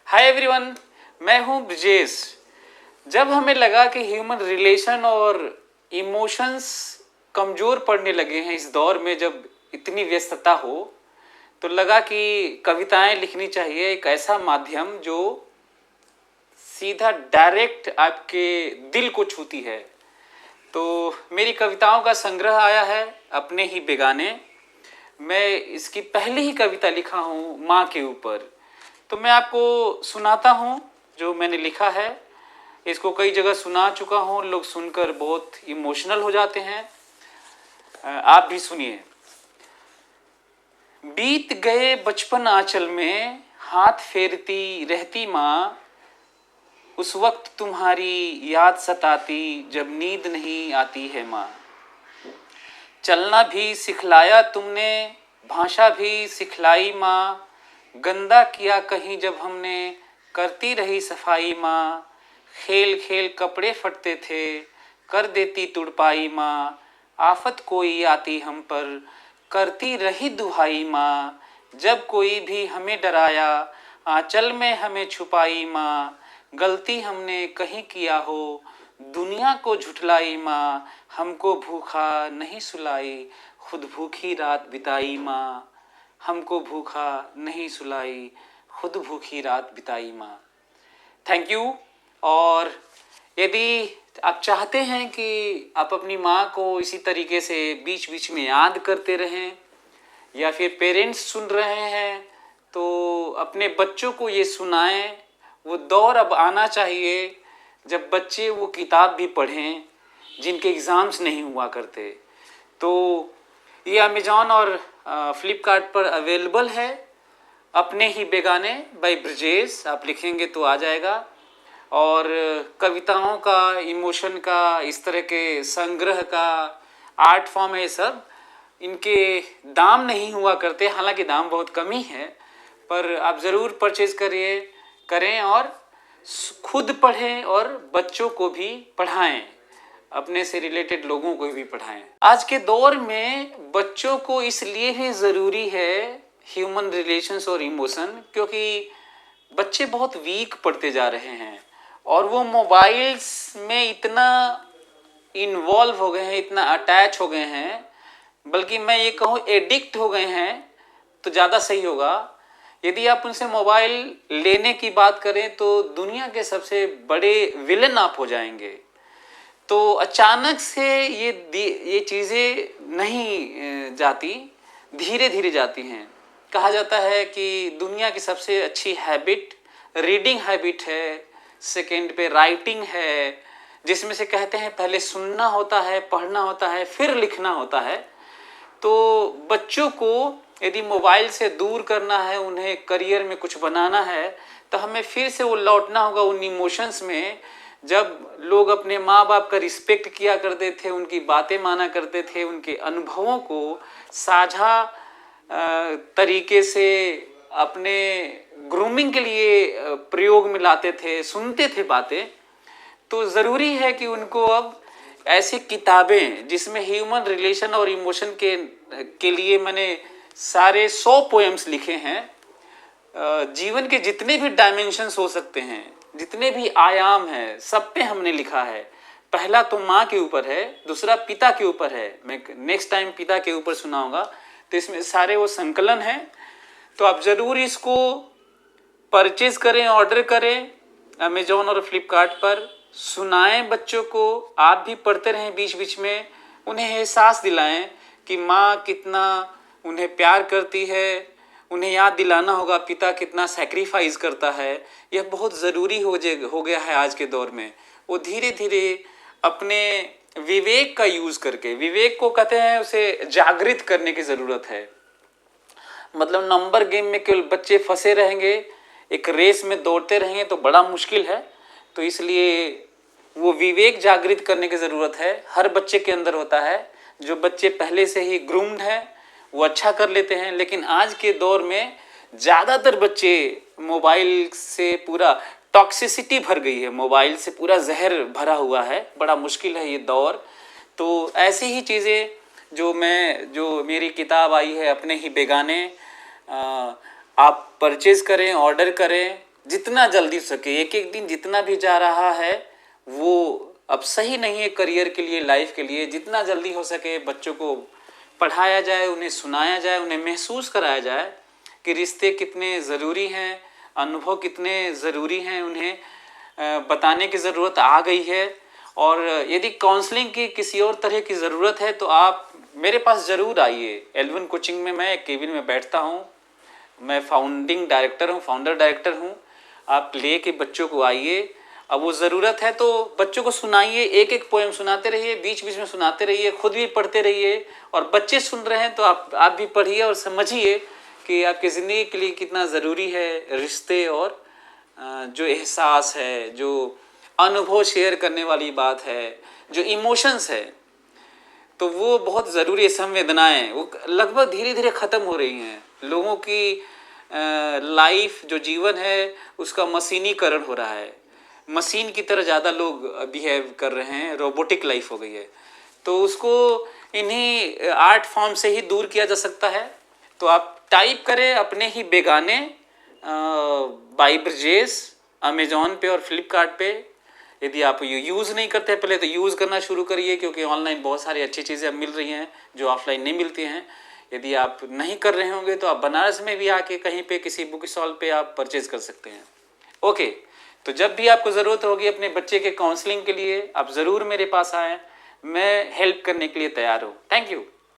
Hi everyone, मैं हूं ब्रजेश। जब हमें लगा कि ह्यूमन रिलेशन और इमोशंस कमज़ोर पड़ने लगे हैं इस दौर में, जब इतनी व्यस्तता हो, तो लगा कि कविताएं लिखनी चाहिए। एक ऐसा माध्यम जो सीधा डायरेक्ट आपके दिल को छूती है। तो मेरी कविताओं का संग्रह आया है अपने ही बेगाने। मैं इसकी पहली ही कविता लिखा हूँ माँ के ऊपर। तो मैं आपको सुनाता हूँ जो मैंने लिखा है। इसको कई जगह सुना चुका हूँ, लोग सुनकर बहुत इमोशनल हो जाते हैं। आप भी सुनिए। बीत गए बचपन आंचल में हाथ फेरती रहती माँ, उस वक्त तुम्हारी याद सताती जब नींद नहीं आती है माँ। चलना भी सिखलाया तुमने, भाषा भी सिखलाई माँ, गंदा किया कहीं जब हमने करती रही सफाई माँ। खेल खेल कपड़े फटते थे कर देती तुड़पाई माँ, आफत कोई आती हम पर करती रही दुहाई माँ। जब कोई भी हमें डराया आंचल में हमें छुपाई माँ, गलती हमने कहीं किया हो दुनिया को झुठलाई माँ। हमको भूखा नहीं सुलाई खुद भूखी रात बिताई माँ, हमको भूखा नहीं सुलाई खुद भूखी रात बिताई माँ। Thank you. और यदि आप चाहते हैं कि आप अपनी माँ को इसी तरीके से बीच बीच में याद करते रहें, या फिर पेरेंट्स सुन रहे हैं तो अपने बच्चों को ये सुनाएं। वो दौर अब आना चाहिए जब बच्चे वो किताब भी पढ़ें जिनके एग्ज़ाम्स नहीं हुआ करते। तो ये अमेज़ॉन और फ्लिपकार्ट पर अवेलेबल है। अपने ही बेगाने बाय ब्रजेश आप लिखेंगे तो आ जाएगा। और कविताओं का, इमोशन का, इस तरह के संग्रह का आर्ट फॉर्म है सब। इनके दाम नहीं हुआ करते, हालांकि दाम बहुत कम ही है, पर आप ज़रूर परचेज करें और खुद पढ़ें और बच्चों को भी पढ़ाएं, अपने से रिलेटेड लोगों को भी पढ़ाएं। आज के दौर में बच्चों को इसलिए ही ज़रूरी है ह्यूमन रिलेशंस और इमोशन, क्योंकि बच्चे बहुत वीक पड़ते जा रहे हैं और वो मोबाइल्स में इतना इन्वॉल्व हो गए हैं, इतना अटैच हो गए हैं, बल्कि मैं ये कहूँ एडिक्ट हो गए हैं तो ज़्यादा सही होगा। यदि आप उनसे मोबाइल लेने की बात करें तो दुनिया के सबसे बड़े विलन आप हो जाएंगे। तो अचानक से ये चीज़ें नहीं जाती, धीरे धीरे जाती हैं। कहा जाता है कि दुनिया की सबसे अच्छी हैबिट रीडिंग हैबिट है, सेकंड पे राइटिंग है, जिसमें से कहते हैं पहले सुनना होता है, पढ़ना होता है, फिर लिखना होता है। तो बच्चों को यदि मोबाइल से दूर करना है, उन्हें करियर में कुछ बनाना है, तो हमें फिर से वो लौटना होगा उन इमोशंस में जब लोग अपने माँ बाप का रिस्पेक्ट किया करते थे, उनकी बातें माना करते थे, उनके अनुभवों को साझा तरीके से अपने ग्रूमिंग के लिए प्रयोग में लाते थे, सुनते थे बातें। तो ज़रूरी है कि उनको अब ऐसी किताबें जिसमें ह्यूमन रिलेशन और इमोशन के लिए मैंने सारे 100 पोएम्स लिखे हैं। जीवन के जितने भी डायमेंशंस हो सकते हैं, जितने भी आयाम हैं, सब पे हमने लिखा है। पहला तो माँ के ऊपर है, दूसरा पिता के ऊपर है। मैं नेक्स्ट टाइम पिता के ऊपर सुनाऊंगा। तो इसमें सारे वो संकलन हैं। तो आप ज़रूर इसको परचेज करें, ऑर्डर करें अमेज़ॉन और फ्लिपकार्ट पर। सुनाएं बच्चों को, आप भी पढ़ते रहें बीच बीच में। उन्हें एहसास दिलाएं कि माँ कितना उन्हें प्यार करती है। उन्हें याद दिलाना होगा पिता कितना सैक्रिफाइस करता है। यह बहुत ज़रूरी हो गया है आज के दौर में। वो धीरे धीरे अपने विवेक का यूज़ करके, विवेक को कहते हैं उसे जागृत करने की ज़रूरत है। मतलब नंबर गेम में केवल बच्चे फंसे रहेंगे, एक रेस में दौड़ते रहेंगे तो बड़ा मुश्किल है। तो इसलिए वो विवेक जागृत करने की ज़रूरत है। हर बच्चे के अंदर होता है। जो बच्चे पहले से ही ग्रूम्ड हैं वो अच्छा कर लेते हैं, लेकिन आज के दौर में ज़्यादातर बच्चे मोबाइल से पूरा टॉक्सिसिटी भर गई है, मोबाइल से पूरा जहर भरा हुआ है। बड़ा मुश्किल है ये दौर। तो ऐसी ही चीज़ें जो मेरी किताब आई है अपने ही बेगाने, आप परचेज़ करें, ऑर्डर करें। जितना जल्दी हो सके, एक एक दिन जितना भी जा रहा है वो अब सही नहीं है करियर के लिए, लाइफ के लिए। जितना जल्दी हो सके बच्चों को पढ़ाया जाए, उन्हें सुनाया जाए, उन्हें महसूस कराया जाए कि रिश्ते कितने ज़रूरी हैं, अनुभव कितने ज़रूरी हैं, उन्हें बताने की ज़रूरत आ गई है। और यदि काउंसलिंग की किसी और तरह की ज़रूरत है तो आप मेरे पास ज़रूर आइए। L1 कोचिंग में मैं एक केबिन में बैठता हूँ, मैं फाउंडर डायरेक्टर हूँ। आप ले के बच्चों को आइए, अब वो ज़रूरत है तो बच्चों को सुनाइए, एक एक पोएम सुनाते रहिए, बीच बीच में सुनाते रहिए, खुद भी पढ़ते रहिए। और बच्चे सुन रहे हैं तो आप भी पढ़िए और समझिए कि आपकी ज़िंदगी के लिए कितना ज़रूरी है रिश्ते, और जो एहसास है, जो अनुभव शेयर करने वाली बात है, जो इमोशंस है, तो वो बहुत ज़रूरी है। संवेदनाएं वो लगभग धीरे धीरे ख़त्म हो रही हैं। लोगों की लाइफ जो जीवन है उसका मशीनीकरण हो रहा है, मशीन की तरह ज़्यादा लोग बिहेव कर रहे हैं, रोबोटिक लाइफ हो गई है। तो उसको इन्हीं आर्ट फॉर्म से ही दूर किया जा सकता है। तो आप टाइप करें अपने ही बेगाने बाय ब्रजेश अमेजोन पे और फ्लिपकार्ट पे। यदि आप यूज़ नहीं करते पहले तो यूज़ करना शुरू करिए, क्योंकि ऑनलाइन बहुत सारी अच्छी चीज़ें अब मिल रही हैं जो ऑफलाइन नहीं मिलती हैं। यदि आप नहीं कर रहे होंगे तो आप बनारस में भी आके कहीं पे किसी बुक स्टॉल पे आप परचेज कर सकते हैं। ओके, तो जब भी आपको ज़रूरत होगी अपने बच्चे के काउंसलिंग के लिए आप ज़रूर मेरे पास आएँ, मैं हेल्प करने के लिए तैयार हूँ। Thank you.